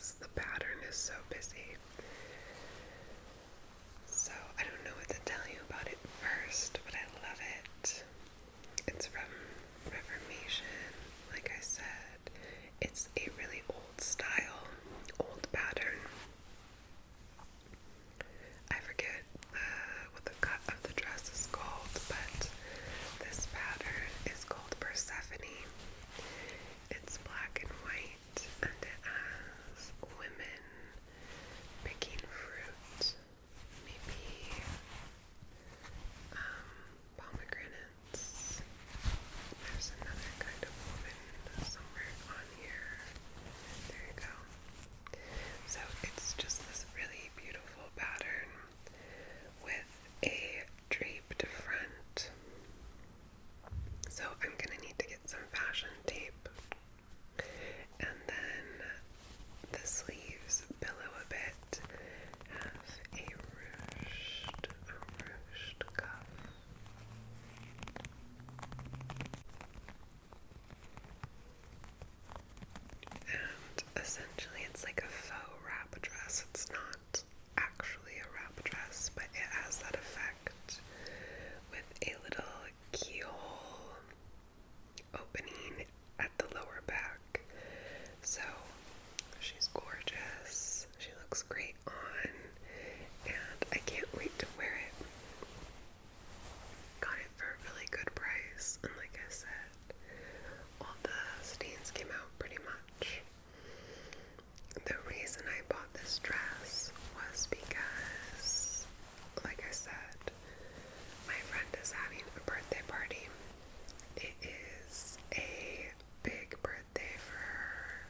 because the pattern is so busy. So I don't know what to tell you about it first, but I love it. It's from Reformation, like I said. It's a really old style, old pattern. I forget what the cut of the dress is called, but this pattern is called Persephone. It's black and white, and it has women picking fruit, maybe pomegranates. There's another kind of woman somewhere on here. There you go. So it's just this really beautiful pattern with a draped front. So I'm gonna need to get some fashion tape, and then the sleeves billow a bit, have a ruched cuff. And essentially it's like a faux wrap dress. It's not actually a wrap dress, but it has that effect with a little keyhole opening at the lower back. So she's gorgeous. She looks great on, and I can't wait to wear it. Got it for a really good price, and like I said, all the stains came out pretty much. The reason I bought this dress was because, like I said, my friend is having a birthday party. It is a big birthday for her,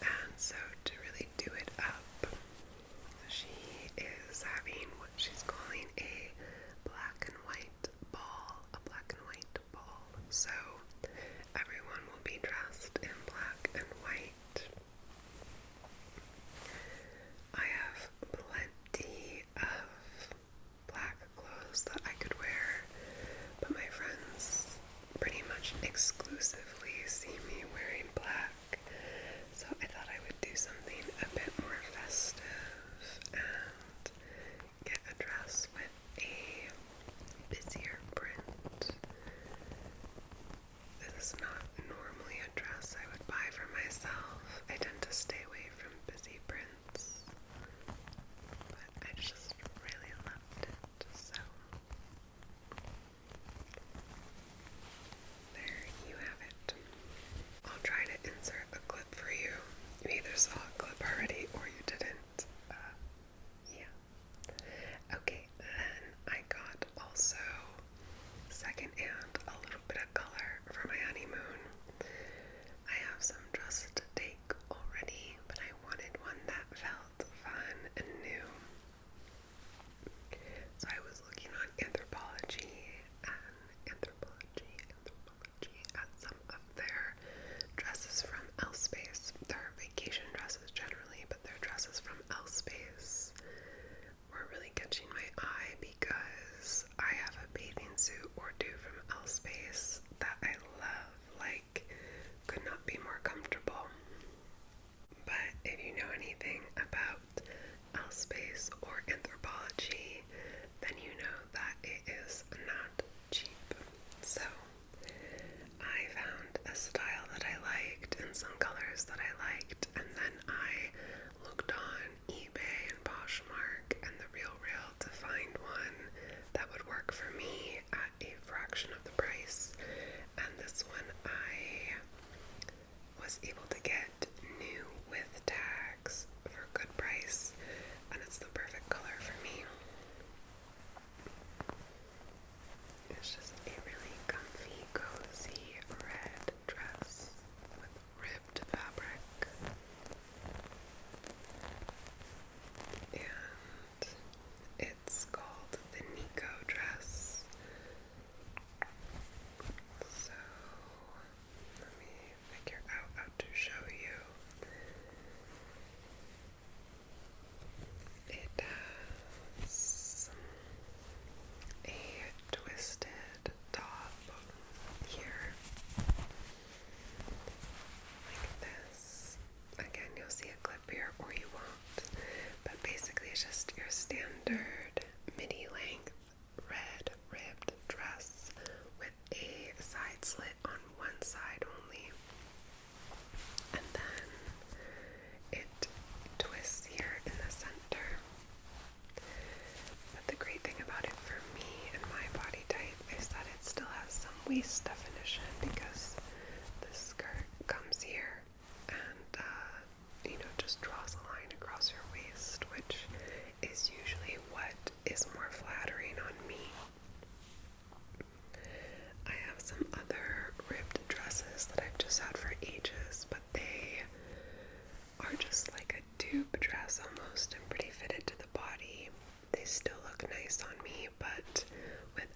and so to really do it up, she is having what she's calling a black and white ball. A black and white ball. So everyone will be dressed in black and white. I have plenty of black clothes that I could wear, but my friends pretty much exclusively see me wearing black, so I thought I would do something a bit more festive and get a dress with a busier print. This is not normally a dress I would buy for myself. I tend to stay away from busy prints, but I just really loved it, so there you have it. I'll try to insert a clip for you. You either saw a clip already or you didn't. Yeah. Okay, then I got also secondhand a little bit of color for my honeymoon. I have some dresses to take already, but I wanted one that felt fun and new. So I was looking on Anthropology at some of their dresses from Elspace. They're vacation dresses generally, but their dresses from Elspace were really catching my eye because I have a bathing suit or two from Elspace that I love, like, could not be more comfortable. But if you know anything about Elspace or Anthropology, then you know that it is not cheap. So I found a style that I liked and some colors that I liked, and then I looked on eBay and Poshmark and The RealReal to find one that would work for me at a fraction of the price. And this one I was able to get new with tags for a good price. here or you won't. But basically it's just your standard midi length red ribbed dress with a side slit on one side only. And then it twists here in the center. But the great thing about it for me and my body type is that it still has some waist definition, because the skirt comes here and just draws a line across your waist, which is usually what is more flattering on me. I have some other ribbed dresses that I've just had for ages, but they are just like a tube dress almost and pretty fitted to the body. They still look nice on me, but with